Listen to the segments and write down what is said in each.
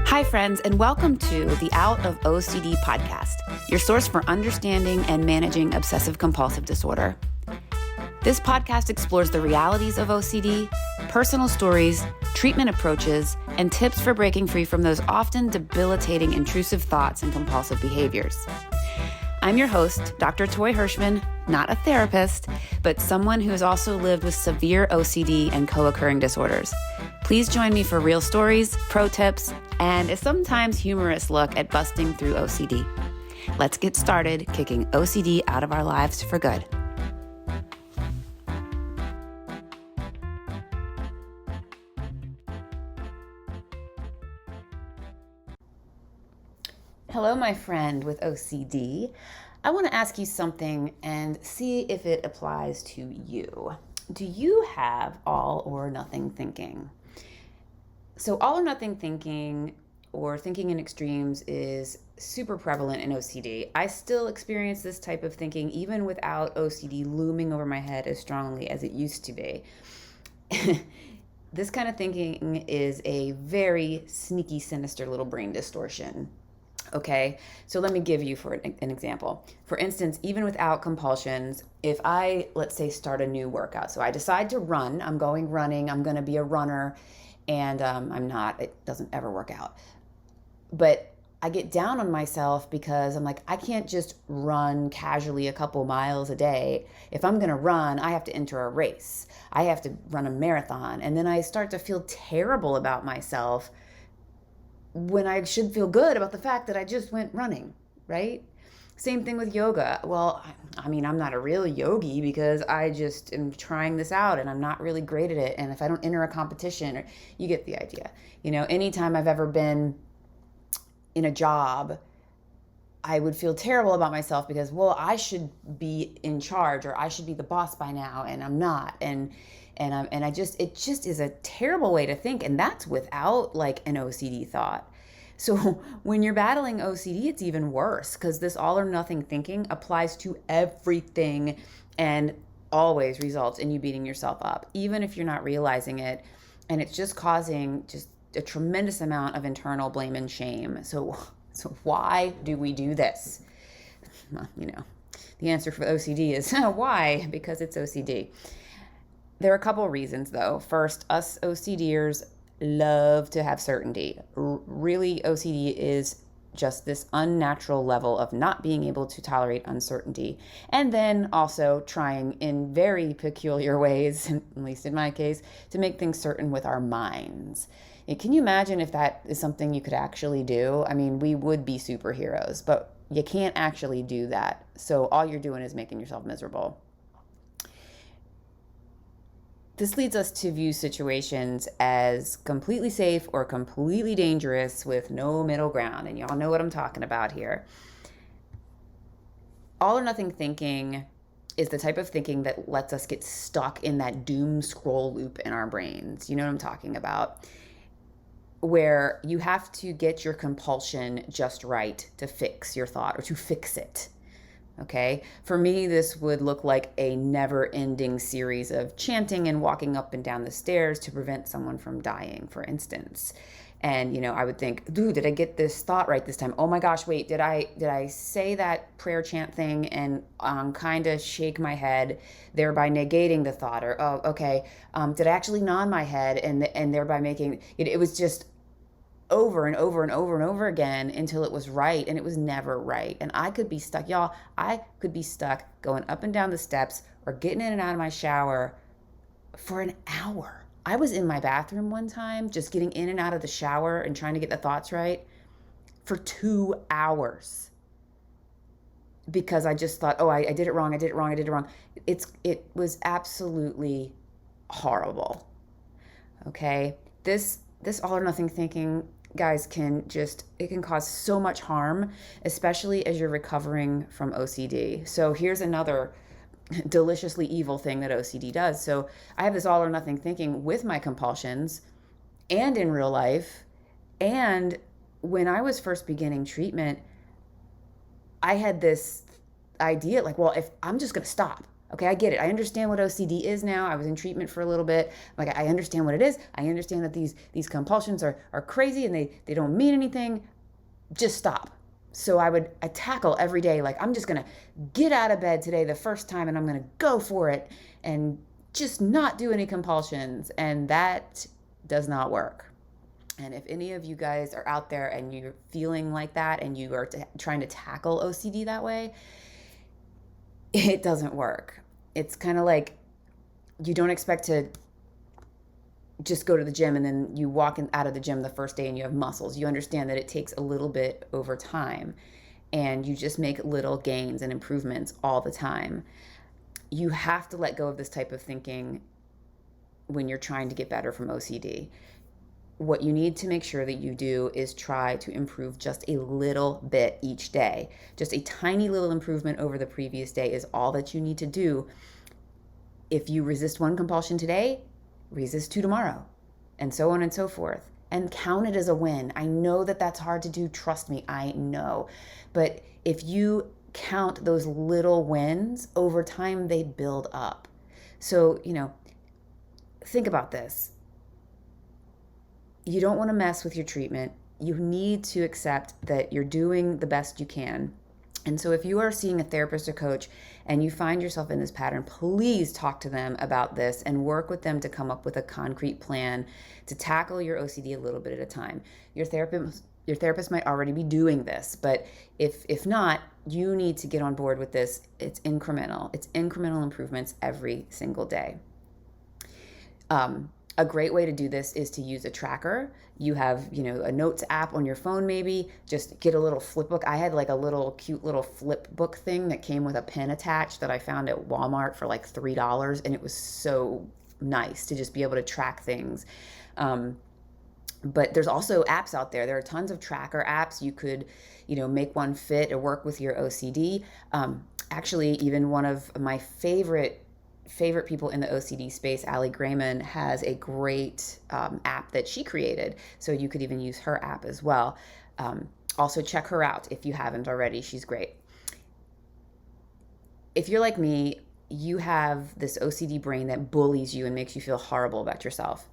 Hi, friends, and welcome to the Out of OCD podcast, your source for understanding and managing obsessive compulsive disorder. This podcast explores the realities of OCD, personal stories, treatment approaches, and tips for breaking free from those often debilitating intrusive thoughts and compulsive behaviors. I'm your host, Dr. Toy Hirschman, not a therapist, but someone who has also lived with severe OCD and co-occurring disorders. Please join me for real stories, pro tips, and a sometimes humorous look at busting through OCD. Let's get started kicking OCD out of our lives for good. Hello, my friend with OCD. I want to ask you something and see if it applies to you. Do you have all or nothing thinking? So all or nothing thinking or thinking in extremes is super prevalent in OCD. I still experience this type of thinking even without OCD looming over my head as strongly as it used to be. This kind of thinking is a very sneaky, sinister little brain distortion. Okay, so let me give you for an example. For instance, even without compulsions, if I, let's say, start a new workout. So I decide to run, I'm going running, I'm going to be a runner, and I'm not, it doesn't ever work out. But I get down on myself because I'm like, I can't just run casually a couple miles a day. If I'm going to run, I have to enter a race. I have to run a marathon. And then I start to feel terrible about myself when I should feel good about the fact that I just went running, right? Same thing with yoga. Well, I mean, I'm not a real yogi because I just am trying this out and I'm not really great at it. And if I don't enter a competition, or you get the idea. You know, anytime I've ever been in a job, I would feel terrible about myself because, well, I should be in charge or I should be the boss by now, and I'm not. And it just is a terrible way to think. And that's without like an OCD thought. So when you're battling OCD, it's even worse because this all or nothing thinking applies to everything and always results in you beating yourself up, even if you're not realizing it. And it's just causing just a tremendous amount of internal blame and shame. So why do we do this? Well, you know, the answer for OCD is why? Because it's OCD. There are a couple reasons, though. First, us OCDers love to have certainty. Really, OCD is just this unnatural level of not being able to tolerate uncertainty. And then also trying in very peculiar ways, at least in my case, to make things certain with our minds. Can you imagine if that is something you could actually do? I mean, we would be superheroes, but you can't actually do that. So all you're doing is making yourself miserable. This leads us to view situations as completely safe or completely dangerous with no middle ground. And y'all know what I'm talking about here. All or nothing thinking is the type of thinking that lets us get stuck in that doom scroll loop in our brains. You know what I'm talking about? Where you have to get your compulsion just right to fix your thought or to fix it. Okay, for me, this would look like a never-ending series of chanting and walking up and down the stairs to prevent someone from dying, for instance. And, you know, I would think, dude, did I get this thought right this time? Oh my gosh, wait, did I say that prayer chant thing and kind of shake my head, thereby negating the thought? Or, oh, okay, did I actually nod my head and thereby making it? It was just over and over and over and over again until it was right, and it was never right. And I could be stuck, y'all. I could be stuck going up and down the steps or getting in and out of my shower for an hour. I was in my bathroom one time just getting in and out of the shower and trying to get the thoughts right for 2 hours because I just thought, oh, I did it wrong. It was absolutely horrible. Okay, this all or nothing thinking, guys, it can cause so much harm, especially as you're recovering from OCD. So here's another deliciously evil thing that OCD does. So I have this all or nothing thinking with my compulsions and in real life. And when I was first beginning treatment, I had this idea like, well, if I'm just going to stop, Okay, I get it. I understand what OCD is now. I was in treatment for a little bit. Like, I understand what it is. I understand that these compulsions are crazy and they don't mean anything. Just stop. So I tackle every day, like, I'm just gonna get out of bed today the first time and I'm gonna go for it and just not do any compulsions. And that does not work. And if any of you guys are out there and you're feeling like that and you are trying to tackle OCD that way, it doesn't work. It's kind of like you don't expect to just go to the gym and then you walk out of the gym the first day and you have muscles. You understand that it takes a little bit over time and you just make little gains and improvements all the time. You have to let go of this type of thinking when you're trying to get better from OCD. What you need to make sure that you do is try to improve just a little bit each day. Just a tiny little improvement over the previous day is all that you need to do. If you resist one compulsion today, resist two tomorrow, and so on and so forth. And count it as a win. I know that that's hard to do. Trust me, I know. But if you count those little wins, over time they build up. So, think about this. You don't want to mess with your treatment. You need to accept that you're doing the best you can. And so if you are seeing a therapist or coach and you find yourself in this pattern, please talk to them about this and work with them to come up with a concrete plan to tackle your OCD a little bit at a time. Your therapist might already be doing this, but if not, you need to get on board with this. It's incremental. It's incremental improvements every single day. A great way to do this is to use a tracker. You have, a notes app on your phone maybe. Just get a little flip book. I had like a little cute little flip book thing that came with a pen attached that I found at Walmart for like $3, and it was so nice to just be able to track things. But there's also apps out there. There are tons of tracker apps. You could, make one fit or work with your OCD. Actually, even one of my favorite people in the OCD space, Allie Grayman, has a great app that she created. So you could even use her app as well. Also check her out if you haven't already. She's great. If you're like me, you have this OCD brain that bullies you and makes you feel horrible about yourself.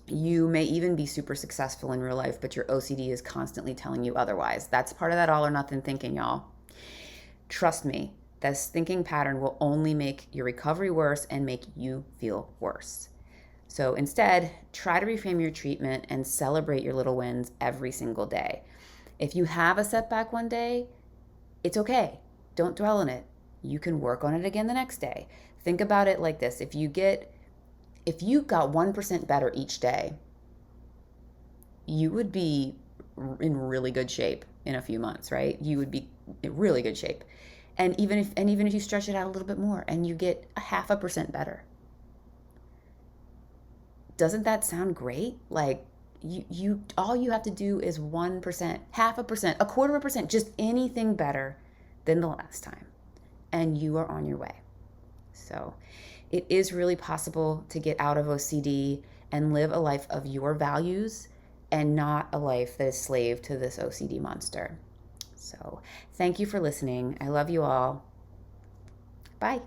You may even be super successful in real life, but your OCD is constantly telling you otherwise. That's part of that all or nothing thinking, y'all. Trust me. This thinking pattern will only make your recovery worse and make you feel worse. So instead, try to reframe your treatment and celebrate your little wins every single day. If you have a setback one day, it's okay. Don't dwell on it. You can work on it again the next day. Think about it like this. If you got 1% better each day, you would be in really good shape in a few months, right? You would be in really good shape. And even if you stretch it out a little bit more and you get 0.5% better, doesn't that sound great? Like you all you have to do is 1%, 0.5%, 0.25%, just anything better than the last time, and you are on your way. So it is really possible to get out of OCD and live a life of your values and not a life that is slave to this OCD monster. So thank you for listening. I love you all. Bye.